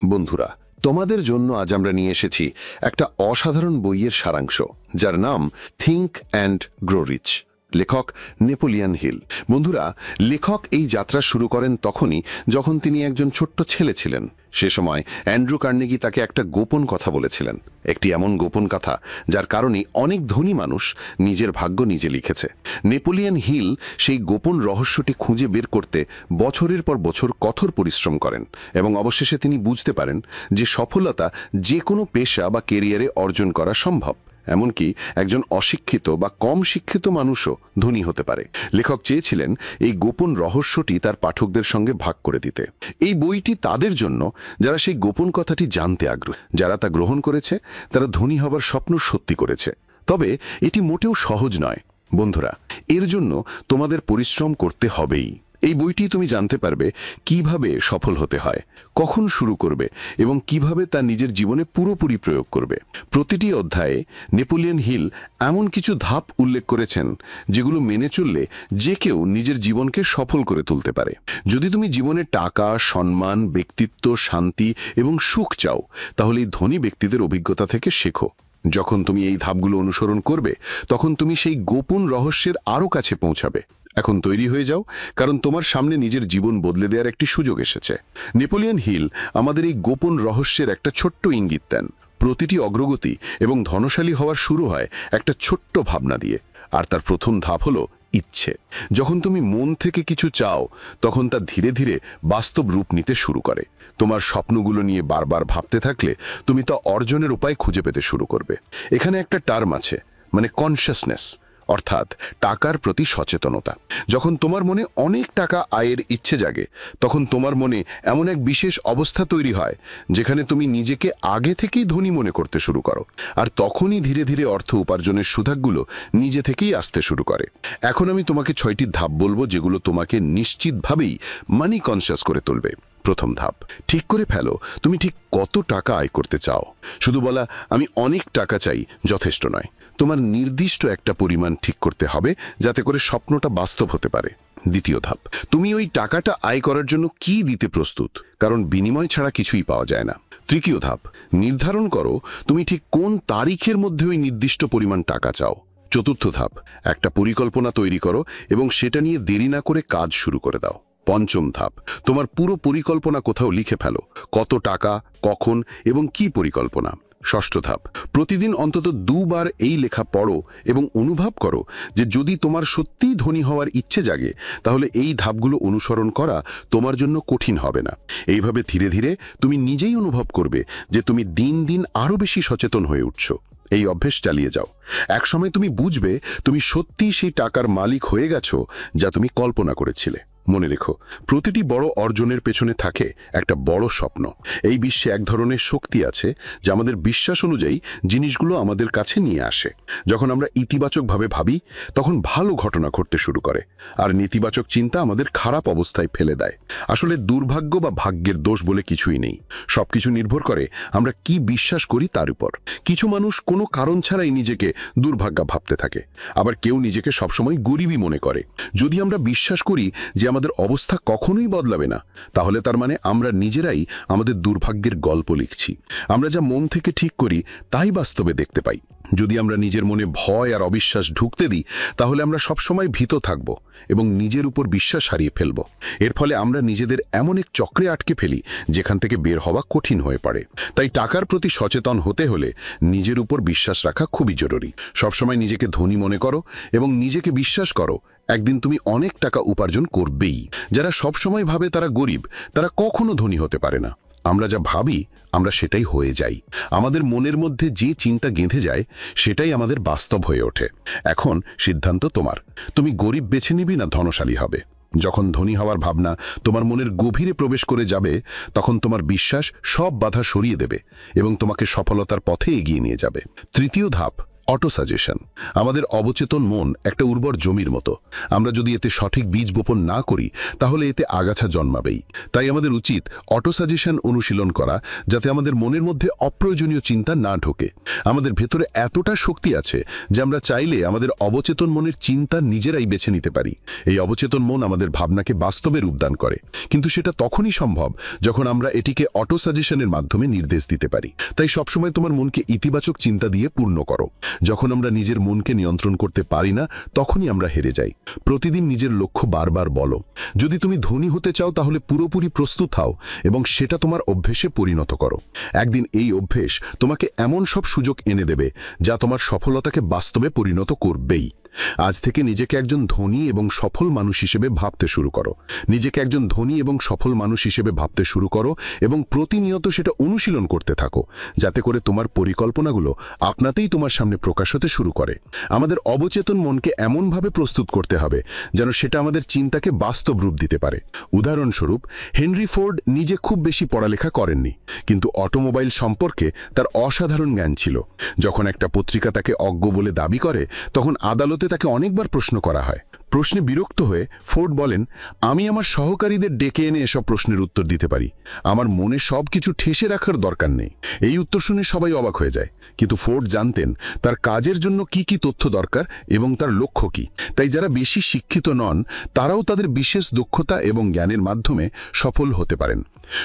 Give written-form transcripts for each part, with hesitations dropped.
বন্ধুরা, তোমাদের জন্য আজ আমরা নিয়ে এসেছি একটা অসাধারণ বইয়ের সারাংশ, যার নাম থিঙ্ক অ্যান্ড গ্রো রিচ। লেখক নেপোলিয়ান হিল। বন্ধুরা, লেখক এই যাত্রা শুরু করেন তখনই যখন তিনি একজন ছোট্ট ছেলে ছিলেন। সে সময় অ্যান্ড্রু কার্নেগি তাকে একটা গোপন কথা বলেছিলেন, একটি এমন গোপন কথা যার কারণে অনেক ধনী মানুষ নিজের ভাগ্য নিজে লিখেছে। নেপোলিয়ান হিল সেই গোপন রহস্যটি খুঁজে বের করতে বছরের পর বছর কঠোর পরিশ্রম করেন এবং অবশেষে তিনি বুঝতে পারেন যে সফলতা যে কোনো পেশা বা কেরিয়ারে অর্জন করা সম্ভব। এমনকি একজন অশিক্ষিত বা কম শিক্ষিত মানুষও ধনী হতে পারে। লেখক চেয়েছিলেন এই গোপন রহস্যটি তার পাঠকদের সঙ্গে ভাগ করে দিতে। এই বইটি তাদের জন্য যারা সেই গোপন কথাটি জানতে আগ্রহী। যারা তা গ্রহণ করেছে তারা ধনী হবার স্বপ্ন সত্যি করেছে। তবে এটি মোটেও সহজ নয় বন্ধুরা। এর জন্য তোমাদের পরিশ্রম করতে হবেই। এই বইটি তুমি জানতে পারবে কিভাবে সফল হতে হয়, কখন শুরু করবে এবং কিভাবে তা নিজের জীবনে পুরোপুরি প্রয়োগ করবে। প্রতিটি অধ্যায়ে নেপোলিয়ান হিল এমন কিছু ধাপ উল্লেখ করেছেন যেগুলো মেনে চললে যে কেউ নিজের জীবনকে সফল করে তুলতে পারে। যদি তুমি জীবনে টাকা, সম্মান, ব্যক্তিত্ব, শান্তি এবং সুখ চাও, তাহলে এই ধনী ব্যক্তিদের অভিজ্ঞতা থেকে শেখো। যখন তুমি এই ধাপগুলো অনুসরণ করবে, তখন তুমি সেই গোপন রহস্যের আরও কাছে পৌঁছাবে। এখন তৈরি হয়ে যাও, কারণ তোমার সামনে নিজের জীবন বদলে দেওয়ার একটি সুযোগ এসেছে। নেপোলিয়ান হিল আমাদের এই গোপন রহস্যের একটা ছোট্ট ইঙ্গিত দেন। প্রতিটি অগ্রগতি এবং ধনশালী হওয়ার শুরু হয় একটা ছোট্ট ভাবনা দিয়ে, আর তার প্রথম ধাপ হলো ইচ্ছে। যখন তুমি মন থেকে কিছু চাও, তখন তা ধীরে ধীরে বাস্তব রূপ নিতে শুরু করে। তোমার স্বপ্নগুলো নিয়ে বারবার ভাবতে থাকলে তুমি তা অর্জনের উপায় খুঁজে পেতে শুরু করবে। এখানে একটা টার্ম আছে, মানে কনশাসনেস, অর্থাৎ টাকার প্রতি সচেতনতা। যখন তোমার মনে অনেক টাকা আয়ের ইচ্ছে জাগে, তখন তোমার মনে এমন এক বিশেষ অবস্থা তৈরি হয় যেখানে তুমি নিজেকে আগে থেকেই ধনী মনে করতে শুরু করো, আর তখনই ধীরে ধীরে অর্থ উপার্জনের সুযোগগুলো নিজে থেকেই আসতে শুরু করে। এখন আমি তোমাকে 6টি ধাপ বলবো যেগুলো তোমাকে নিশ্চিতভাবেই মানি কনসিয়াস করে তুলবে। প্রথম ধাপ, ঠিক করে ফেলো তুমি ঠিক কত টাকা আয় করতে চাও। শুধু বলা আমি অনেক টাকা চাই যথেষ্ট নয়। তোমার নির্দিষ্ট একটা পরিমাণ ঠিক করতে হবে, যাতে করে স্বপ্নটা বাস্তব হতে পারে। দ্বিতীয় ধাপ, তুমি ওই টাকাটা আয় করার জন্য কি দিতে প্রস্তুত, কারণ বিনিময় ছাড়া কিছুই পাওয়া যায় না। তৃতীয় ধাপ, নির্ধারণ করো তুমি ঠিক কোন তারিখের মধ্যে ওই নির্দিষ্ট পরিমাণ টাকা চাও। চতুর্থ ধাপ, একটা পরিকল্পনা তৈরি করো এবং সেটা নিয়ে দেরি না করে কাজ শুরু করে দাও। পঞ্চম ধাপ, তোমার পুরো পরিকল্পনা কোথাও লিখে ফেলো, কত টাকা, কখন এবং কি পরিকল্পনা। ষষ্ঠ ধাপ, প্রতিদিন অন্তত 2 বার এই লেখা পড়ো এবং অনুভব করো যে যদি তোমার সত্যিই ধনী হওয়ার ইচ্ছে জাগে, তাহলে এই ধাপগুলো অনুসরণ করা তোমার জন্য কঠিন হবে না। এইভাবে ধীরে ধীরে তুমি নিজেই অনুভব করবে যে তুমি দিন দিন আরও বেশি সচেতন হয়ে উঠছো। এই অভ্যেস চালিয়ে যাও। একসময় তুমি বুঝবে তুমি সত্যিই সেই টাকার মালিক হয়ে গেছো যা তুমি কল্পনা করেছিলে। মনে রেখো, প্রতিটি বড় অর্জনের পেছনে থাকে একটা বড় স্বপ্ন। এই বিশ্বে এক ধরনের শক্তি আছে যা আমাদের বিশ্বাস অনুযায়ী জিনিসগুলো আমাদের কাছে নিয়ে আসে। যখন আমরা ইতিবাচকভাবে ভাবি, তখন ভালো ঘটনা ঘটতে শুরু করে, আর নেতিবাচক চিন্তা আমাদের খারাপ অবস্থায় ফেলে দেয়। আসলে দুর্ভাগ্য বা ভাগ্যের দোষ বলে কিছুই নেই। সবকিছু নির্ভর করে আমরা কি বিশ্বাস করি তার উপর। কিছু মানুষ কোনো কারণ ছাড়াই নিজেকে দুর্ভাগ্য ভাবতে থাকে, আবার কেউ নিজেকে সবসময় গরিবই মনে করে। যদি আমরা বিশ্বাস করি যে আমাদের অবস্থা কখনোই বদলাবে না, তাহলে তার মানে আমরা নিজেরাই আমাদের দুর্ভাগ্যের গল্প লিখছি। আমরা যা মন থেকে ঠিক করি তাই বাস্তবে দেখতে পাই। যদি আমরা নিজের মনে ভয় আর অবিশ্বাস ঢুকতে দিই, তাহলে আমরা সবসময় ভীত থাকব এবং নিজের উপর বিশ্বাস হারিয়ে ফেলব। এর ফলে আমরা নিজেদের এমন এক চক্রে আটকে ফেলি যেখান থেকে বের হওয়া কঠিন হয়ে পড়ে। তাই টাকার প্রতি সচেতন হতে হলে নিজের উপর বিশ্বাস রাখা খুবই জরুরি। সবসময় নিজেকে ধনী মনে করো এবং নিজেকে বিশ্বাস করো একদিন তুমি অনেক টাকা উপার্জন করবেই। যারা সবসময় ভাবে তারা গরিব, তারা কখনো ধনী হতে পারে না। আমরা যা ভাবি আমরা সেটাই হয়ে যাই। আমাদের মনের মধ্যে যে চিন্তা গেঁথে যায় সেটাই আমাদের বাস্তব হয়ে ওঠে। এখন সিদ্ধান্ত তোমার, তুমি গরিব বেছে নিবি না ধনশালী হবে। যখন ধনী হওয়ার ভাবনা তোমার মনের গভীরে প্রবেশ করে যাবে, তখন তোমার বিশ্বাস সব বাধা সরিয়ে দেবে এবং তোমাকে সফলতার পথে এগিয়ে নিয়ে যাবে। তৃতীয় ধাপ, অটো সাজেশন। আমাদের অবচেতন মন একটা উর্বর জমির মতো। আমরা যদি এতে সঠিক বীজ বপন না করি তাহলে এতে আগাছা জন্মাবেই। তাই আমাদের উচিত অটো সাজেশন অনুশীলন করা, যাতে আমাদের মনের মধ্যে অপ্রয়োজনীয় চিন্তা না ঢোকে। আমাদের ভেতরে এতটা শক্তি আছে যে আমরা চাইলে আমাদের অবচেতন মনের চিন্তা নিজেরাই বেছে নিতে পারি। এই অবচেতন মন আমাদের ভাবনাকে বাস্তবে রূপদান করে, কিন্তু সেটা তখনই সম্ভব যখন আমরা এটিকে অটো সাজেশনের মাধ্যমে নির্দেশ দিতে পারি। তাই সবসময় তোমার মনকে ইতিবাচক চিন্তা দিয়ে পূর্ণ করো। যখন আমরা নিজের মনকে নিয়ন্ত্রণ করতে পারি না, তখনই আমরা হেরে যাই। প্রতিদিন নিজের লক্ষ্য বারবার বলো। যদি তুমি ধনী হতে চাও তাহলে পুরোপুরি প্রস্তুত হও এবং সেটা তোমার অভ্যেসে পরিণত করো। একদিন এই অভ্যেস তোমাকে এমন সব সুযোগ এনে দেবে যা তোমার সফলতাকে বাস্তবে পরিণত করবেই। আজ থেকে নিজেকে একজন ধনী এবং সফল মানুষ হিসেবে ভাবতে শুরু করো। নিজেকে একজন ধনী এবং সফল মানুষ হিসেবে ভাবতে শুরু করো এবং প্রতিনিয়ত সেটা অনুশীলন করতে থাকো, যাতে করে তোমার পরিকল্পনাগুলো আপনাতেই তোমার সামনে প্রকাশ হতে শুরু করে। আমাদের অবচেতন মনকে এমনভাবে প্রস্তুত করতে হবে যেন সেটা আমাদের চিন্তাকে বাস্তব রূপ দিতে পারে। উদাহরণস্বরূপ, হেনরি ফোর্ড নিজে খুব বেশি পড়ালেখা করেননি, কিন্তু অটোমোবাইল সম্পর্কে তার অসাধারণ জ্ঞান ছিল। যখন একটা পত্রিকা তাকে অজ্ঞ বলে দাবি করে, তখন আদালতে তাকে অনেকবার প্রশ্ন করা হয়। প্রশ্নে বিরক্ত হয়ে ফোর্ড বলেন, আমি আমার সহকারীদের ডেকে এনে এসব প্রশ্নের উত্তর দিতে পারি। আমার মনে সব কিছু ঠেসে রাখার দরকার নেই। এই উত্তর শুনে সবাই অবাক হয়ে যায়, কিন্তু ফোর্ড জানতেন তার কাজের জন্য কি কি তথ্য দরকার এবং তার লক্ষ্য কি। তাই যারা বেশি শিক্ষিত নন তারাও তাদের বিশেষ দক্ষতা এবং জ্ঞানের মাধ্যমে সফল হতে পারেন।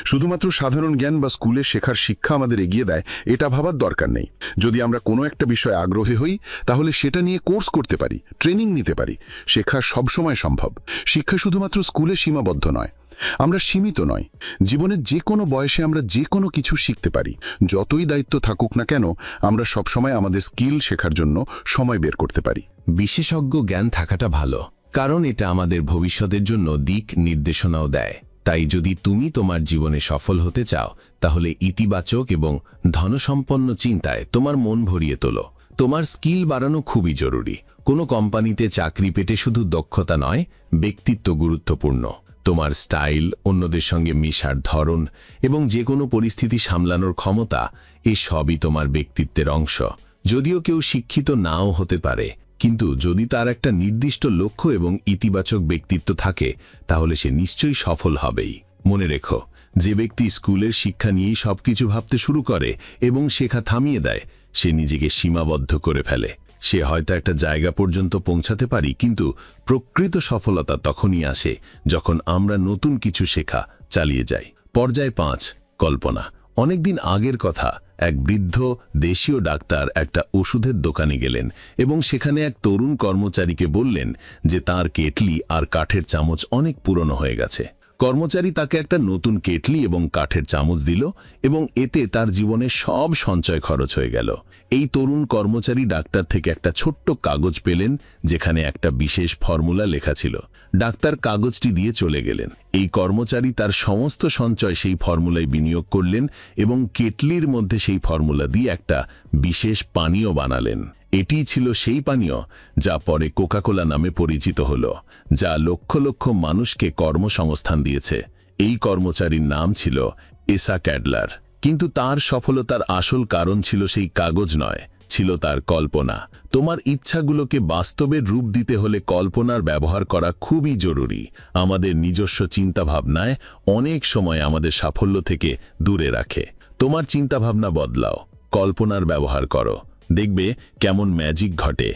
শুধুমাত্র সাধারণ জ্ঞান বা স্কুলে শেখার শিক্ষা আমাদের এগিয়ে দেয়, এটা ভাবার দরকার নেই। যদি আমরা কোনো একটা বিষয়ে আগ্রহী হই তাহলে সেটা নিয়ে কোর্স করতে পারি, ট্রেনিং নিতে পারি। শেখা সবসময় সম্ভব। শিক্ষা শুধুমাত্র স্কুলে সীমাবদ্ধ নয়। আমরা সীমিত নয়। জীবনের যে কোনো বয়সে আমরা যে কোনো কিছু শিখতে পারি। যতই দায়িত্ব থাকুক না কেন, আমরা সবসময় আমাদের স্কিল শেখার জন্য সময় বের করতে পারি। বিশেষজ্ঞ জ্ঞান থাকাটা ভালো, কারণ এটা আমাদের ভবিষ্যতের জন্য দিক নির্দেশনাও দেয়। তাই যদি তুমি তোমার জীবনে সফল হতে চাও, তাহলে ইতিবাচক এবং ধনসম্পন্ন চিন্তায় তোমার মন ভরিয়ে তোলো। তোমার স্কিল বাড়ানো খুবই জরুরি। কোনো কোম্পানিতে চাকরি পেতে শুধু দক্ষতা নয়, ব্যক্তিত্ব গুরুত্বপূর্ণ। তোমার স্টাইল, অন্যদের সঙ্গে মেশার ধরন এবং যে কোনো পরিস্থিতি সামলানোর ক্ষমতা, এ সবই তোমার ব্যক্তিত্বের অংশ। যদিও কেউ শিক্ষিত নাও হতে পারে, কিন্তু যদি তার একটা নির্দিষ্ট লক্ষ্য এবং ইতিবাচক ব্যক্তিত্ব থাকে, তাহলে সে নিশ্চয়ই সফল হবেই। মনে রেখো, যে ব্যক্তি স্কুলের শিক্ষা নিয়েই সবকিছু ভাবতে শুরু করে এবং শেখা থামিয়ে দেয়, সে নিজেকে সীমাবদ্ধ করে ফেলে। সে হয়তো একটা জায়গা পর্যন্ত পৌঁছাতে পারি, কিন্তু প্রকৃত সফলতা তখনই আসে যখন আমরা নতুন কিছু শেখা চালিয়ে যাই। পর্যায় 5, কল্পনা। অনেকদিন আগের কথা, এক বৃদ্ধ দেশীয় ডাক্তার একটা ওষুধের দোকানে গেলেন এবং সেখানে এক তরুণ কর্মচারীকে বললেন যে তার কেটলি আর কাঠের চামচ অনেক পুরনো হয়ে গেছে। কর্মচারী তাকে একটা নতুন কেটলি এবং কাঠের চামচ দিল এবং এতে তার জীবনের সব সঞ্চয় খরচ হয়ে গেল। এই তরুণ কর্মচারী ডাক্তার থেকে একটা ছোট্ট কাগজ পেলেন যেখানে একটা বিশেষ ফর্মুলা লেখা ছিল। ডাক্তার কাগজটি দিয়ে চলে গেলেন। এই কর্মচারী তার সমস্ত সঞ্চয় সেই ফর্মুলায় বিনিয়োগ করলেন এবং কেটলির মধ্যে সেই ফর্মুলা দিয়ে একটা বিশেষ পানীয় বানালেন। এটিই ছিল সেই পানীয় যা পরে কোকাকোলা নামে পরিচিত হল, যা লক্ষ লক্ষ মানুষকে কর্মসংস্থান দিয়েছে। এই কর্মচারীর নাম ছিল এসা ক্যাডলার। কিন্তু তার সফলতার আসল কারণ ছিল সেই কাগজ নয়, ছিল তার কল্পনা। তোমার ইচ্ছাগুলোকে বাস্তবের রূপ দিতে হলে কল্পনার ব্যবহার করা খুবই জরুরি। আমাদের নিজস্ব চিন্তাভাবনায় অনেক সময় আমাদের সাফল্য থেকে দূরে রাখে। তোমার চিন্তাভাবনা বদলাও, কল্পনার ব্যবহার করো, দেখবে কেমন ম্যাজিক ঘটে।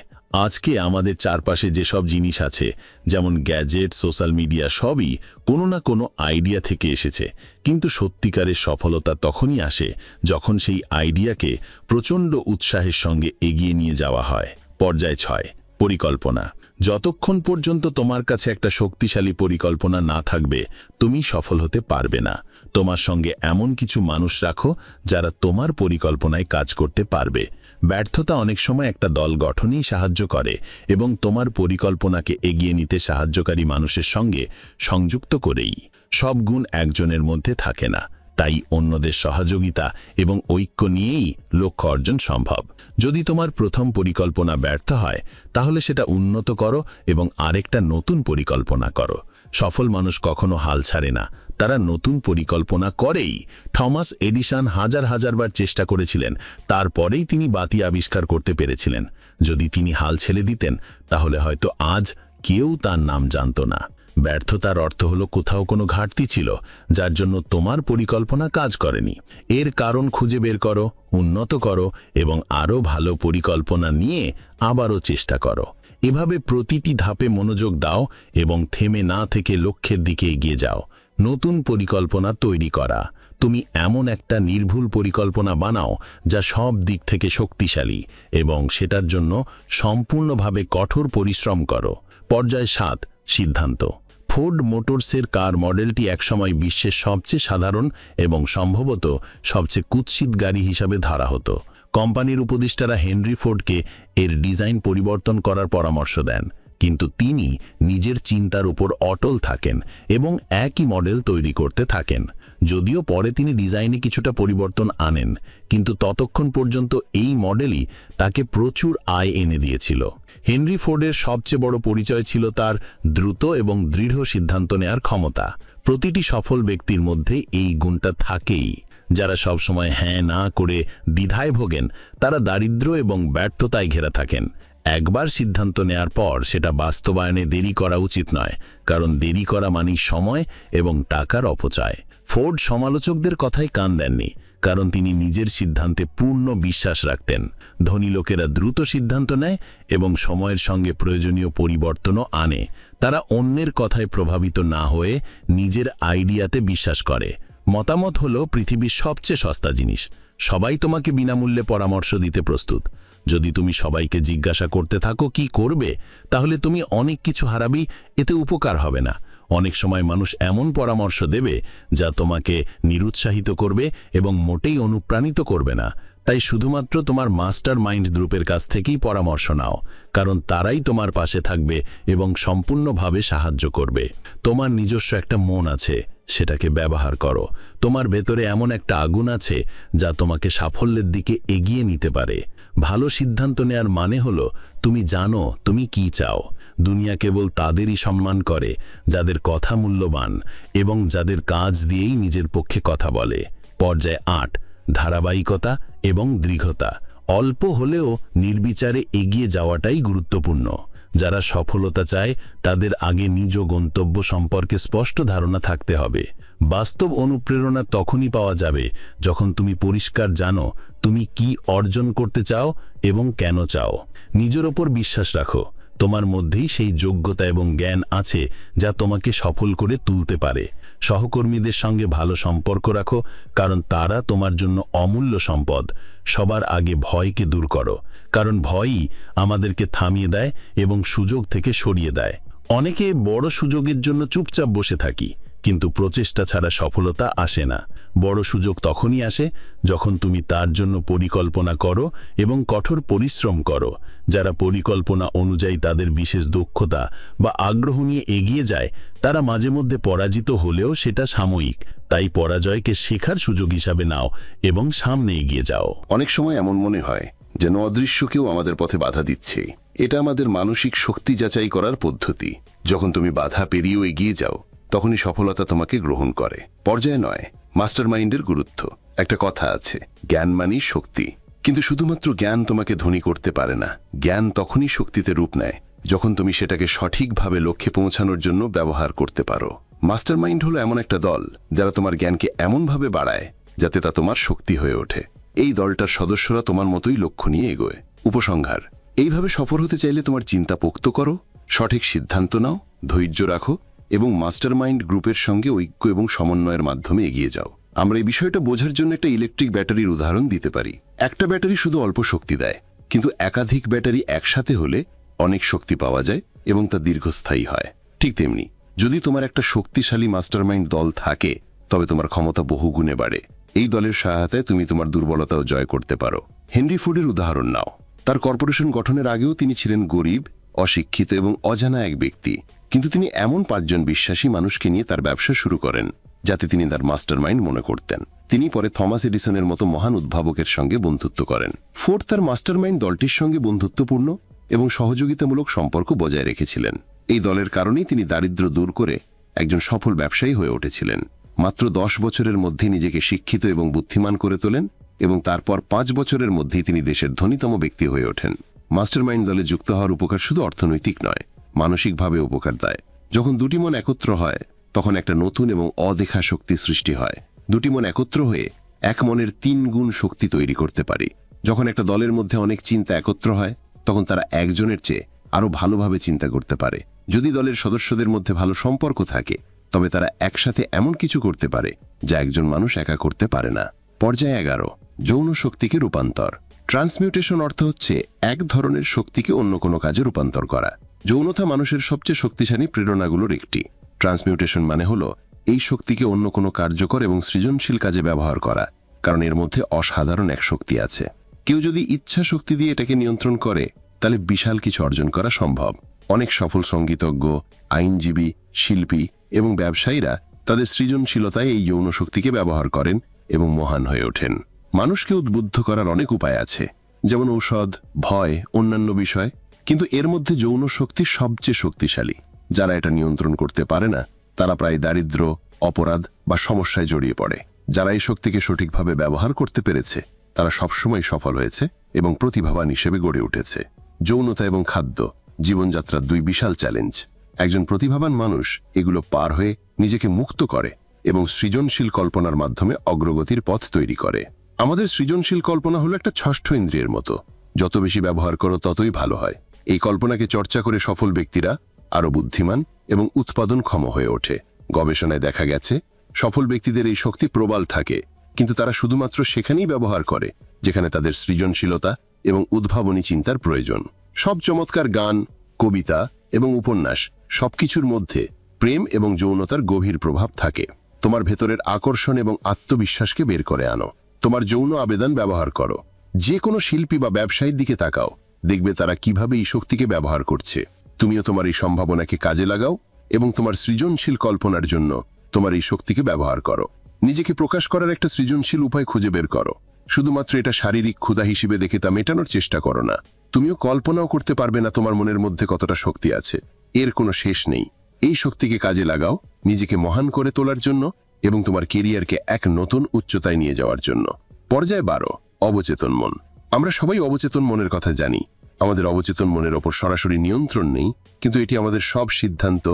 আজকে আমাদের চারপাশে যেসব জিনিস আছে, যেমন গ্যাজেট, সোশ্যাল মিডিয়া, সবই কোনো না কোনো আইডিয়া থেকে এসেছে। কিন্তু সত্যিকারের সফলতা তখনই আসে যখন সেই আইডিয়াকে প্রচণ্ড উৎসাহের সঙ্গে এগিয়ে নিয়ে যাওয়া হয়। পর্যায় 6, পরিকল্পনা। যতক্ষণ পর্যন্ত তোমার কাছে একটা শক্তিশালী পরিকল্পনা না থাকবে, তুমি সফল হতে পারবে না। তোমার সঙ্গে এমন কিছু মানুষ রাখো যারা তোমার পরিকল্পনায় কাজ করতে পারবে। ব্যর্থতা অনেক সময় একটা দল গঠনেই সাহায্য করে এবং তোমার পরিকল্পনাকে এগিয়ে নিতে সাহায্যকারী মানুষের সঙ্গে সংযুক্ত করেই। সব গুণ একজনের মধ্যে থাকে না, তাই অন্যদের সহযোগিতা এবং ঐক্য নিয়েই লক্ষ্য অর্জন সম্ভব। যদি তোমার প্রথম পরিকল্পনা ব্যর্থ হয়, তাহলে সেটা উন্নত করো এবং আরেকটা নতুন পরিকল্পনা করো। সফল মানুষ কখনো হাল ছাড়ে না, তারা নতুন পরিকল্পনা করেই। থমাস এডিসন হাজার হাজারবার চেষ্টা করেছিলেন, তারপরেই তিনি বাতি আবিষ্কার করতে পেরেছিলেন। যদি তিনি হাল ছেড়ে দিতেন তাহলে হয়তো আজ কেউ তার নাম জানত না। ব্যর্থতার অর্থ হলো কোথাও কোনো ঘাটতি ছিল, যার জন্য তোমার পরিকল্পনা কাজ করেনি। এর কারণ খুঁজে বের করো, উন্নত করো এবং আরও ভালো পরিকল্পনা নিয়ে আবারও চেষ্টা করো। এভাবে প্রতিটি ধাপে মনোযোগ দাও এবং থেমে না থেকে লক্ষ্যের দিকে এগিয়ে যাও। নতুন পরিকল্পনা তৈরি করা। তুমি এমন একটা নির্ভুল পরিকল্পনা বানাও যা সব দিক থেকে শক্তিশালী এবং সেটার জন্য সম্পূর্ণভাবে কঠোর পরিশ্রম করো। পর্যায় 7, সিদ্ধান্ত। ফোর্ড মোটরসের কার মডেলটি একসময় বিশ্বের সবচেয়ে সাধারণ এবং সম্ভবত সবচেয়ে কুৎসিত গাড়ি হিসাবে ধরা হতো। কোম্পানির উপদেষ্টারা হেনরি ফোর্ডকে এর ডিজাইন পরিবর্তন করার পরামর্শ দেন, কিন্তু তিনি নিজের চিন্তার উপর অটল থাকেন এবং একই মডেল তৈরি করতে থাকেন। যদিও পরে তিনি ডিজাইনে কিছুটা পরিবর্তন আনেন, কিন্তু ততক্ষণ পর্যন্ত এই মডেলই তাকে প্রচুর আয় এনে দিয়েছিল। হেনরি ফোর্ডের সবচেয়ে বড় পরিচয় ছিল তার দ্রুত এবং দৃঢ় সিদ্ধান্ত নেয়ার ক্ষমতা। প্রতিটি সফল ব্যক্তির মধ্যে এই গুণটা থাকেই। যারা সবসময় হ্যাঁ না করে দ্বিধায় ভোগেন, তারা দারিদ্র্য এবং ব্যর্থতায় ঘেরা থাকেন। একবার সিদ্ধান্ত নেয়ার পর সেটা বাস্তবায়নে দেরি করা উচিত নয়, কারণ দেরি করা মানেই সময় এবং টাকার অপচয়। ফোর্ড সমালোচকদের কথায় কান দেননি, কারণ তিনি নিজের সিদ্ধান্তে পূর্ণ বিশ্বাস রাখতেন। ধনী লোকেরা দ্রুত সিদ্ধান্ত নেয় এবং সময়ের সঙ্গে প্রয়োজনীয় পরিবর্তনও আনে। তারা অন্যের কথায় প্রভাবিত না হয়ে নিজের আইডিয়াতে বিশ্বাস করে। মতামত হলো পৃথিবীর সবচেয়ে সস্তা জিনিস। সবাই তোমাকে বিনামূল্যে পরামর্শ দিতে প্রস্তুত। যদি তুমি সবাইকে জিজ্ঞাসা করতে থাকো কি করবে, তাহলে তুমি অনেক কিছু হারাবি, এতে উপকার হবে না। অনেক সময় মানুষ এমন পরামর্শ দেবে যা তোমাকে নিরুৎসাহিত করবে এবং মোটেই অনুপ্রাণিত করবে না। তাই শুধুমাত্র তোমার মাস্টার মাইন্ড গ্রুপের কাছ থেকেই পরামর্শ নাও, কারণ তারাই তোমার পাশে থাকবে এবং সম্পূর্ণভাবে সাহায্য করবে। তোমার নিজস্ব একটা মন আছে, সেটাকে ব্যবহার করো। তোমার ভেতরে এমন একটা আগুন আছে যা তোমাকে সাফল্যের দিকে এগিয়ে নিতে পারে। ভালো সিদ্ধান্ত নেয়ার মানে হলো তুমি জানো তুমি কি চাও। দুনিয়া কেবল তাদেরই সম্মান করে যাদের কথা মূল্যবান এবং যাদের কাজ দিয়েই নিজের পক্ষে কথা বলে। পর্যায় 8, ধারাবাহিকতা এবং দৃঢ়তা। অল্প হলেও নির্বিচারে এগিয়ে যাওয়াটাই গুরুত্বপূর্ণ। যারা সফলতা চায় তাদের আগে নিজ গন্তব্য সম্পর্কে স্পষ্ট ধারণা থাকতে হবে। বাস্তব অনুপ্রেরণা তখনই পাওয়া যাবে যখন তুমি পরিষ্কার জানো তুমি কি অর্জন করতে চাও এবং কেন চাও। নিজের ওপর বিশ্বাস রাখো। তোমার মধ্যেই সেই যোগ্যতা এবং জ্ঞান আছে যা তোমাকে সফল করে তুলতে পারে। সহকর্মীদের সঙ্গে ভালো সম্পর্ক রাখো, কারণ তারা তোমার জন্য অমূল্য সম্পদ। সবার আগে ভয়কে দূর করো, কারণ ভয়ই আমাদেরকে থামিয়ে দেয় এবং সুযোগ থেকে সরিয়ে দেয়। অনেকে বড় সুযোগের জন্য চুপচাপ বসে থাকি, কিন্তু প্রচেষ্টা ছাড়া সফলতা আসে না। বড় সুযোগ তখনই আসে যখন তুমি তার জন্য পরিকল্পনা করো এবং কঠোর পরিশ্রম করো। যারা পরিকল্পনা অনুযায়ী তাদের বিশেষ দক্ষতা বা আগ্রহ নিয়ে এগিয়ে যায়, তারা মাঝে মধ্যে পরাজিত হলেও সেটা সাময়িক। তাই পরাজয়কে শেখার সুযোগ হিসাবে নাও এবং সামনে এগিয়ে যাও। অনেক সময় এমন মনে হয় যেন অদৃশ্য কেউ আমাদের পথে বাধা দিচ্ছে। এটা আমাদের মানসিক শক্তি যাচাই করার পদ্ধতি। যখন তুমি বাধা পেরিয়েও এগিয়ে যাও, তখনই সফলতা তোমাকে গ্রহণ করে। পর্যায় 9, মাস্টার মাইন্ডের গুরুত্ব। একটা কথা আছে, জ্ঞান মানেই শক্তি, কিন্তু শুধুমাত্র জ্ঞান তোমাকে ধনী করতে পারে না। জ্ঞান তখনই শক্তিতে রূপ নেয় যখন তুমি সেটাকে সঠিকভাবে লক্ষ্যে পৌঁছানোর জন্য ব্যবহার করতে পারো। মাস্টার মাইন্ড হলো এমন একটা দল যারা তোমার জ্ঞানকে এমনভাবে বাড়ায় যাতে তা তোমার শক্তি হয়ে ওঠে। এই দলটার সদস্যরা তোমার মতোই লক্ষ্য নিয়ে এগোয়। উপসংহার: এইভাবে সফল হতে চাইলে তোমার চিন্তা পোক্ত করো, সঠিক সিদ্ধান্ত নাও, ধৈর্য রাখো এবং মাস্টার মাইন্ড গ্রুপের সঙ্গে ঐক্য এবং সমন্বয়ের মাধ্যমে এগিয়ে যাও। আমরা এই বিষয়টা বোঝার জন্য একটা ইলেকট্রিক ব্যাটারির উদাহরণ দিতে পারি। একটা ব্যাটারি শুধু অল্প শক্তি দেয়, কিন্তু একাধিক ব্যাটারি একসাথে হলে অনেক শক্তি পাওয়া যায় এবং তা দীর্ঘস্থায়ী হয়। ঠিক তেমনি, যদি তোমার একটা শক্তিশালী মাস্টারমাইন্ড দল থাকে, তবে তোমার ক্ষমতা বহুগুণে বাড়ে। এই দলের সহায়তায় তুমি তোমার দুর্বলতাও জয় করতে পারো। হেনরি ফোর্ডের উদাহরণ নাও। তার কর্পোরেশন গঠনের আগেও তিনি ছিলেন গরিব, অশিক্ষিত এবং অজানা এক ব্যক্তি, কিন্তু তিনি এমন 5 জন বিশ্বাসী মানুষকে নিয়ে তার ব্যবসা শুরু করেন যাতে তিনি তার মাস্টারমাইন্ড মনে করতেন। তিনি পরে থমাস এডিসনের মতো মহান উদ্ভাবকের সঙ্গে বন্ধুত্ব করেন। ফোর্ড তার মাস্টারমাইন্ড দলটির সঙ্গে বন্ধুত্বপূর্ণ এবং সহযোগিতামূলক সম্পর্ক বজায় রেখেছিলেন। এই দলের কারণেই তিনি দারিদ্র্য দূর করে একজন সফল ব্যবসায়ী হয়ে উঠেছিলেন। মাত্র 10 বছরের মধ্যে নিজেকে শিক্ষিত এবং বুদ্ধিমান করে তোলেন এবং তারপর 5 বছরের মধ্যেই তিনি দেশের ধনীতম ব্যক্তি হয়ে ওঠেন। মাস্টারমাইন্ড দলে যুক্ত হওয়ার উপকার শুধু অর্থনৈতিক নয়, মানসিকভাবে উপকার দেয়। যখন দুটি মন একত্র হয় তখন একটা নতুন এবং অদেখা শক্তি সৃষ্টি হয়। দুটি মন একত্র হয়ে এক মনের 3 গুণ শক্তি তৈরি করতে পারে। যখন একটা দলের মধ্যে অনেক চিন্তা একত্র হয় তখন তারা একজনের চেয়ে আরো ভালোভাবে চিন্তা করতে পারে। যদি দলের সদস্যদের মধ্যে ভালো সম্পর্ক থাকে তবে তারা একসাথে এমন কিছু করতে পারে যা একজন মানুষ একা করতে পারে না। পর্যায় 11, যৌন শক্তিকে রূপান্তর। ট্রান্সমিউটেশন অর্থ হচ্ছে এক ধরনের শক্তিকে অন্য কোনো কাজে রূপান্তর করা। যৌনতা মানুষের সবচেয়ে শক্তিশালী প্রেরণাগুলোর একটি। ট্রান্সমিউটেশন মানে হলো এই শক্তিকে অন্য কোনো কার্যকর এবং সৃজনশীল কাজে ব্যবহার করা, কারণ এর মধ্যে অসাধারণ এক শক্তি আছে। কেউ যদি ইচ্ছা শক্তি দিয়ে এটাকে নিয়ন্ত্রণ করে তাহলে বিশাল কিছু অর্জন করা সম্ভব। অনেক সফল সঙ্গীতজ্ঞ, আইনজীবী, শিল্পী এবং ব্যবসায়ীরা তাদের সৃজনশীলতায় এই যৌন শক্তিকে ব্যবহার করেন এবং মহান হয়ে ওঠেন। মানুষকে উদ্বুদ্ধ করার অনেক উপায় আছে, যেমন ঔষধ, ভয়, অন্যান্য বিষয়, কিন্তু এর মধ্যে যৌন শক্তি সবচেয়ে শক্তিশালী। যারা এটা নিয়ন্ত্রণ করতে পারে না তারা প্রায় দারিদ্র, অপরাধ বা সমস্যায় জড়িয়ে পড়ে। যারা এই শক্তিকে সঠিকভাবে ব্যবহার করতে পেরেছে তারা সবসময় সফল হয়েছে এবং প্রতিভাবান হিসেবে গড়ে উঠেছে। যৌনতা এবং খাদ্য জীবনযাত্রার 2 বিশাল চ্যালেঞ্জ। একজন প্রতিভাবান মানুষ এগুলো পার হয়ে নিজেকে মুক্ত করে এবং সৃজনশীল কল্পনার মাধ্যমে অগ্রগতির পথ তৈরি করে। আমাদের সৃজনশীল কল্পনা হলো একটা ষষ্ঠ ইন্দ্রিয়ের মতো, যত বেশি ব্যবহার করো ততই ভালো হয়। এই কল্পনাকে চর্চা করে সফল ব্যক্তিরা আরো বুদ্ধিমান এবং উৎপাদনক্ষম হয়ে ওঠে। গবেষণায় দেখা গেছে সফল ব্যক্তিদের এই শক্তি প্রবল থাকে, কিন্তু তারা শুধুমাত্র সেখানেই ব্যবহার করে যেখানে তাদের সৃজনশীলতা এবং উদ্ভাবনী চিন্তার প্রয়োজন। সব চমৎকার গান, কবিতা এবং উপন্যাস সবকিছুর মধ্যে প্রেম এবং যৌনতার গভীর প্রভাব থাকে। তোমার ভেতরের আকর্ষণ এবং আত্মবিশ্বাসকে বের করে আনো। তোমার যৌন আবেদন ব্যবহার করো। যে কোনো শিল্পী বা ব্যবসায়ীর দিকে তাকাও, দেখবে তারা কিভাবে এই শক্তিকে ব্যবহার করছে। তুমিও তোমার এই সম্ভাবনাকে কাজে লাগাও এবং তোমার সৃজনশীল কল্পনার জন্য তোমার এই শক্তিকে ব্যবহার করো। নিজেকে প্রকাশ করার একটা সৃজনশীল উপায় খুঁজে বের করো। শুধুমাত্র এটা শারীরিক ক্ষুধা হিসেবে দেখে তা মেটানোর চেষ্টা করো না। তুমিও কল্পনাও করতে পারবে না তোমার মনের মধ্যে কতটা শক্তি আছে। এর কোনো শেষ নেই। এই শক্তিকে কাজে লাগাও নিজেকে মহান করে তোলার জন্য এবং তোমার কেরিয়ারকে এক নতুন উচ্চতায় নিয়ে যাওয়ার জন্য। পর্যায় 12, অবচেতন মন। আমরা সবাই অবচেতন মনের কথা জানি। আমাদের অবচেতন মনের ওপর সরাসরি নিয়ন্ত্রণ নেই, কিন্তু এটি আমাদের সব সিদ্ধান্ত,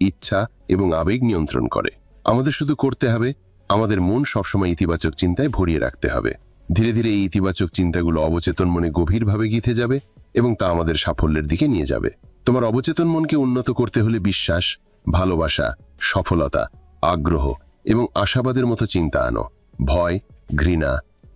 ইচ্ছা এবং আবেগ নিয়ন্ত্রণ করে। আমাদের শুধু করতে হবে আমাদের মন সবসময় ইতিবাচক চিন্তায় ভরিয়ে রাখতে হবে। ধীরে ধীরে এই ইতিবাচক চিন্তাগুলো অবচেতন মনে গভীরভাবে গিথে যাবে এবং তা আমাদের সাফল্যের দিকে নিয়ে যাবে। তোমার অবচেতন মনকে উন্নত করতে হলে বিশ্বাস, ভালোবাসা, সফলতা, আগ্রহ এবং আশাবাদের মতো চিন্তা আনো। ভয়, ঘৃণা,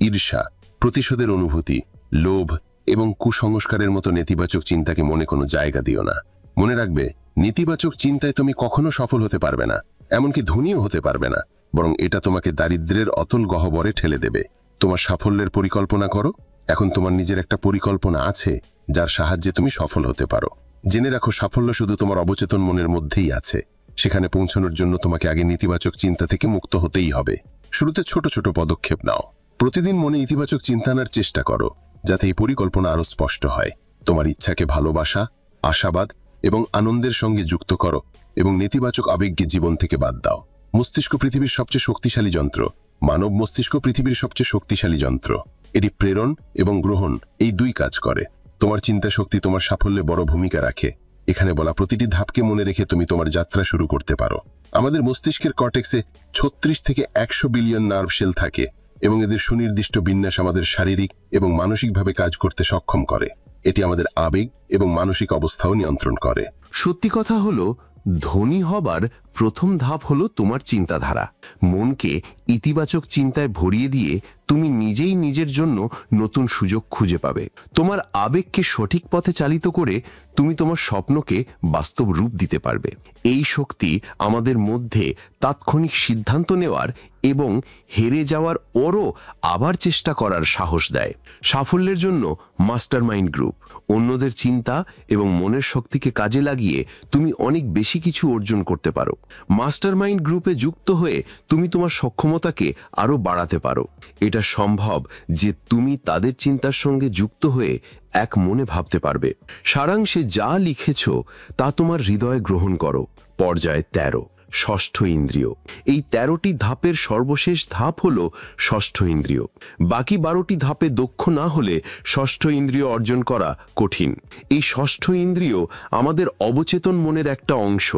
ঈর্ষা, প্রতিশোধের অনুভূতি, লোভ এবং কুসংস্কারের মতো নেতিবাচক চিন্তাকে মনে কোনো জায়গা দিও না। মনে রাখবে, নেতিবাচক চিন্তায় তুমি কখনো সফল হতে পারবে না, এমনকি ধনীও হতে পারবে না, বরং এটা তোমাকে দারিদ্র্যের অতল গহ্বরে ঠেলে দেবে। তোমার সাফল্যের পরিকল্পনা করো। এখন তোমার নিজের একটা পরিকল্পনা আছে যার সাহায্যে তুমি সফল হতে পারো। জেনে রাখো, সাফল্য শুধু তোমার অবচেতন মনের মধ্যেই আছে। সেখানে পৌঁছানোর জন্য তোমাকে আগে নেতিবাচক চিন্তা থেকে মুক্ত হতেই হবে। শুরুতে ছোট ছোট পদক্ষেপ নাও। প্রতিদিন মনে ইতিবাচক চিন্তা আনার চেষ্টা করো, যাতে এই পরিকল্পনা আরো স্পষ্ট হয়। তোমার ইচ্ছাকে ভালোবাসা, আশাবাদ এবং আনন্দের সঙ্গে যুক্ত করো এবং নেতিবাচক আবেগকে জীবন থেকে বাদ দাও। মস্তিষ্ক পৃথিবীর সবচেয়ে শক্তিশালী যন্ত্র। মানব মস্তিষ্ক পৃথিবীর সবচেয়ে শক্তিশালী যন্ত্র। এটি প্রেরণ এবং গ্রহণ এই 2 কাজ করে। তোমার চিন্তা শক্তি তোমার সাফল্যে বড় ভূমিকা রাখে। এখানে বলা প্রতিটি ধাপকে মনে রেখে তুমি তোমার যাত্রা শুরু করতে পারো। আমাদের মস্তিষ্কের কর্টেক্সে 36 থেকে 100 বিলিয়ন নার্ভ সেল থাকে এবং এদের সুনির্দিষ্ট বিন্যাস আমাদের শারীরিক এবং মানসিকভাবে কাজ করতে সক্ষম করে। এটি আমাদের আবেগ এবং মানসিক অবস্থাও নিয়ন্ত্রণ করে। সত্যি কথা হলো, ধনী হবার প্রথম ধাপ হলো তোমার চিন্তাধারা। মনকে ইতিবাচক চিন্তায় ভরিয়ে দিয়ে তুমি নিজেই নিজের জন্য নতুন সুযোগ খুঁজে পাবে। তোমার আবেগকে সঠিক পথে চালিত করে তুমি তোমার স্বপ্নকে বাস্তব রূপ দিতে পারবে। এই শক্তি আমাদের মধ্যে তাৎক্ষণিক সিদ্ধান্ত নেওয়ার এবং হেরে যাওয়ার ওরও আবার চেষ্টা করার সাহস দেয়। সাফল্যের জন্য মাস্টারমাইন্ড গ্রুপ। অন্যদের চিন্তা এবং মনের শক্তিকে কাজে লাগিয়ে তুমি অনেক বেশি কিছু অর্জন করতে পারো। মাস্টারমাইন্ড গ্রুপে যুক্ত হয়ে তুমি তোমার সক্ষমতাকে আরো বাড়াতে পারো। এটা সম্ভব যে তুমি তাদের চিন্তার সঙ্গে যুক্ত হয়ে এক মনে ভাবতে পারবে। সারাংশে যা লিখেছ তা তোমার হৃদয়ে গ্রহণ করো। পর্যায় 13, ষষ্ঠ ইন্দ্রিয়। এই 13টি ধাপের সর্বশেষ ধাপ হল ষষ্ঠ ইন্দ্রিয়। বাকি 12টি ধাপে দক্ষ না হলে ষষ্ঠ ইন্দ্রিয় অর্জন করা কঠিন। এই ষষ্ঠ ইন্দ্রিয় আমাদের অবচেতন মনের একটা অংশ,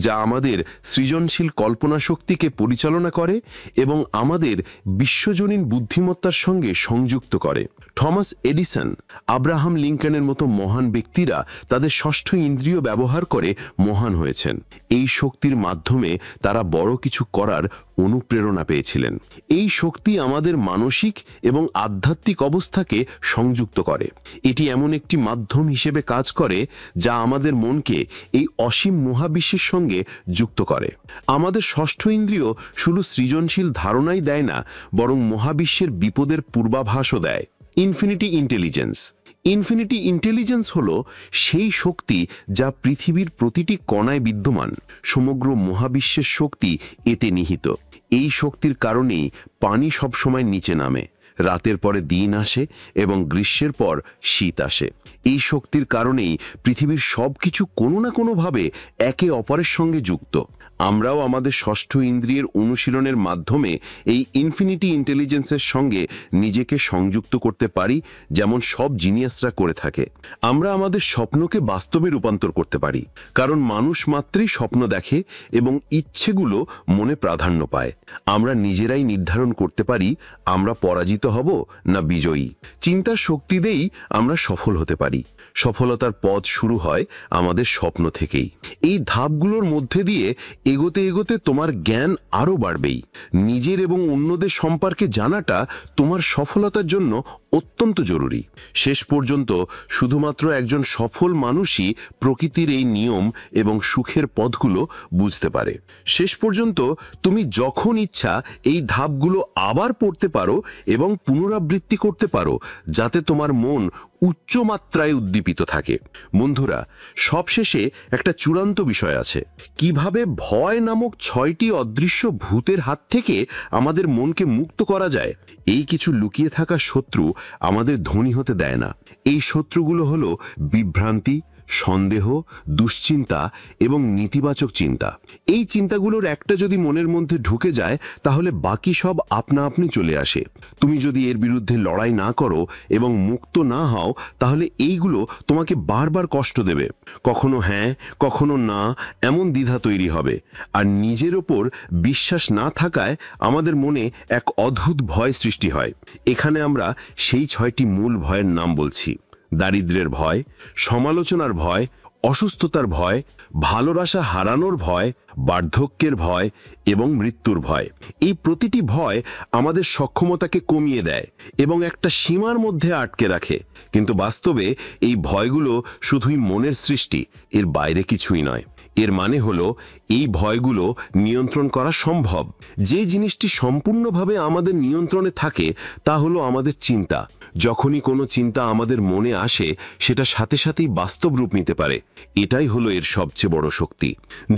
যা আমাদের সৃজনশীল কল্পনা শক্তিকে পরিচালনা করে এবং আমাদের বিশ্বজনীন বুদ্ধিমত্তার সঙ্গে সংযুক্ত করে। থমাস এডিসন, আব্রাহাম লিঙ্কনের মতো মহান ব্যক্তিরা তাদের ষষ্ঠ ইন্দ্রিয় ব্যবহার করে মহান হয়েছেন। এই শক্তির মাধ্যমে তারা বড় কিছু করার অনুপ্রেরণা পেয়েছিলেন। এই শক্তি আমাদের মানসিক এবং আধ্যাত্মিক অবস্থাকে সংযুক্ত করে। এটি এমন একটি মাধ্যম হিসেবে কাজ করে যা আমাদের মনকে এই অসীম মহাবিশ্বের সঙ্গে যুক্ত করে। আমাদের ষষ্ঠ ইন্দ্রিয় শুধু সৃজনশীল ধারণাই দেয় না, বরং মহাবিশ্বের বিপদের পূর্বাভাসও দেয়। Infinity intelligence. ইনফিনিটি ইন্টেলিজেন্স হল সেই শক্তি যা পৃথিবীর প্রতিটি কণায় বিদ্যমান। সমগ্র মহাবিশ্বের শক্তি এতে নিহিত। এই শক্তির কারণেই পানি সবসময় নিচে নামে, রাতের পরে দিন আসে এবং গ্রীষ্মের পর শীত আসে। এই শক্তির কারণেই পৃথিবীর সবকিছু কোনো না কোনোভাবে একে অপরের সঙ্গে যুক্ত। আমরাও আমাদের ষষ্ঠ ইন্দ্রিয়ের অনুশীলনের মাধ্যমে এই ইনফিনিটি ইন্টেলিজেন্সের সঙ্গে নিজেকে সংযুক্ত করতে পারি, যেমন সব জিনিয়াসরা করে থাকে। আমরা আমাদের স্বপ্নকে বাস্তবে রূপান্তর করতে পারি, কারণ মানুষ মাত্রই স্বপ্ন দেখে এবং ইচ্ছেগুলো মনে প্রাধান্য পায়। আমরা নিজেরাই নির্ধারণ করতে পারি আমরা পরাজিত হব না বিজয়ী। চিন্তার শক্তি দিয়েই আমরা সফল হতে পারি। সফলতার পথ শুরু হয় আমাদের স্বপ্ন থেকেই। এই ধাপগুলোর মধ্যে দিয়ে এগোতে এগোতে তোমার জ্ঞান আরও বাড়বেই। নিজের এবং অন্যদের সম্পর্কে জানাটা তোমার সফলতার জন্য অত্যন্ত জরুরি। শেষ পর্যন্ত শুধুমাত্র একজন সফল মানুষই প্রকৃতির এই নিয়ম এবং সুখের পথগুলো বুঝতে পারে। শেষ পর্যন্ত তুমি যখন ইচ্ছা এই ধাপগুলো আবার পড়তে পারো এবং পুনরাবৃত্তি করতে পারো, যাতে তোমার মন উচ্চ মাত্রায় উদ্দীপিত থাকে। বন্ধুরা, সবশেষে একটা চূড়ান্ত বিষয় আছে। কিভাবে ভয় নামক 6টি অদৃশ্য ভূতের হাত থেকে আমাদের মনকে মুক্ত করা যায়। এই কিছু লুকিয়ে থাকা শত্রু আমাদের ধনী হতে দেয় না। এই শত্রুগুলো হলো বিভ্রান্তি, সন্দেহ, দুশ্চিন্তা এবং নেতিবাচক চিন্তা। এই চিন্তাগুলোর একটা যদি মনের মধ্যে ঢুকে যায়, তাহলে বাকি সব আপনা আপনি চলে আসে। তুমি যদি এর বিরুদ্ধে লড়াই না করো এবং মুক্ত না হও, তাহলে এইগুলো তোমাকে বারবার কষ্ট দেবে। কখনো হ্যাঁ, কখনো না, এমন দ্বিধা তৈরি হবে। আর নিজের ওপর বিশ্বাস না থাকায় আমাদের মনে এক অদ্ভুত ভয় সৃষ্টি হয়। এখানে আমরা সেই 6টি মূল ভয়ের নাম বলছি: দারিদ্র্যের ভয়, সমালোচনার ভয়, অসুস্থতার ভয়, ভালোবাসা হারানোর ভয়, বার্ধক্যের ভয় এবং মৃত্যুর ভয়। এই প্রতিটি ভয় আমাদের সক্ষমতাকে কমিয়ে দেয় এবং একটা সীমার মধ্যে আটকে রাখে। কিন্তু বাস্তবে এই ভয়গুলো শুধুই মনের সৃষ্টি, এর বাইরে কিছুই নয়। এর মানে হলো এই ভয়গুলো নিয়ন্ত্রণ করা সম্ভব। যে জিনিসটি সম্পূর্ণভাবে আমাদের নিয়ন্ত্রণে থাকে তা হলো আমাদের চিন্তা। যখনই কোনো চিন্তা আমাদের মনে আসে, সেটা সাথে সাথেই বাস্তব রূপ নিতে পারে। এটাই হলো এর সবচেয়ে বড় শক্তি।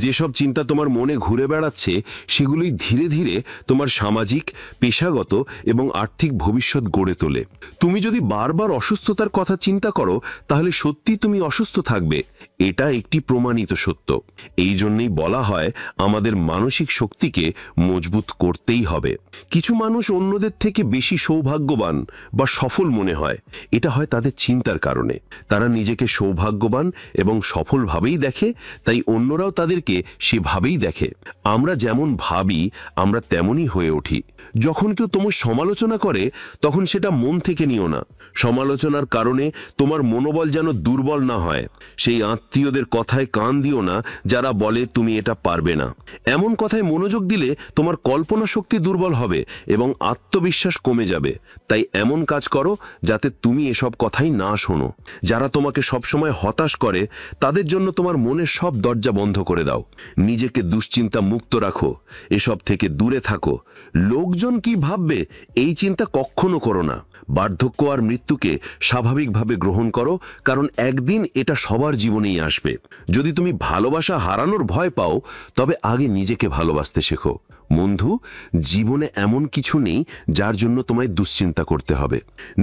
যেসব চিন্তা তোমার মনে ঘুরে বেড়াচ্ছে, সেগুলোই ধীরে ধীরে তোমার সামাজিক, পেশাগত এবং আর্থিক ভবিষ্যৎ গড়ে তোলে। তুমি যদি বারবার অসুস্থতার কথা চিন্তা করো, তাহলে সত্যি তুমি অসুস্থ থাকবে। এটা একটি প্রমাণিত সত্য। এই জন্যই বলা হয় আমাদের মানসিক শক্তিকে মজবুত করতেই হবে। কিছু মানুষ অন্যদের থেকে বেশি সৌভাগ্যবান বা সফল মনে হয়। এটা হয় তাদের চিন্তার কারণে। তারা নিজেকে সৌভাগ্যবান এবং সফল ভাবেই দেখে, তাই অন্যরাও তাদেরকে সেভাবেই দেখে। আমরা যেমন ভাবি, আমরা তেমনই হয়ে উঠি। যখন কেউ তোমার সমালোচনা করে, তখন সেটা মন থেকে নিও না। সমালোচনার কারণে তোমার মনোবল যেন দুর্বল না হয়। সেই আত্মীয়দের কথায় কান দিও না যারা বলে তুমি এটা পারবে না। এমন কথায় মনোযোগ দিলে তোমার কল্পনা শক্তি দুর্বল হবে এবং আত্মবিশ্বাস কমে যাবে। তাই এমন কাজ করো যাতে তুমি এসব কথাই না শোনো। যারা তোমাকে সবসময় হতাশ করে, তাদের জন্য তোমার মনের সব দরজা বন্ধ করে দাও। নিজেকে দুশ্চিন্তা মুক্ত রাখো, এসব থেকে দূরে থাকো। লোকজন কি ভাববে, এই চিন্তা কখনো করো না। বার্ধক্য আর মৃত্যুকে স্বাভাবিকভাবে গ্রহণ করো, কারণ একদিন এটা সবার জীবনেই আসবে। যদি তুমি ভালোবাসা হারানোর ভয় পাও, তবে আগে নিজেকে ভালোবাসতে শেখো। বন্ধু, জীবনে এমন কিছু নেই যার জন্য তোমায় দুশ্চিন্তা করতে হবে।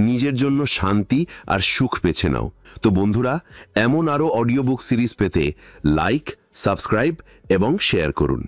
নিজের জন্য শান্তি আর সুখ বেছে নাও। তো বন্ধুরা, এমন আরও অডিও বুক সিরিজ পেতে লাইক, সাবস্ক্রাইব এবং শেয়ার করুন।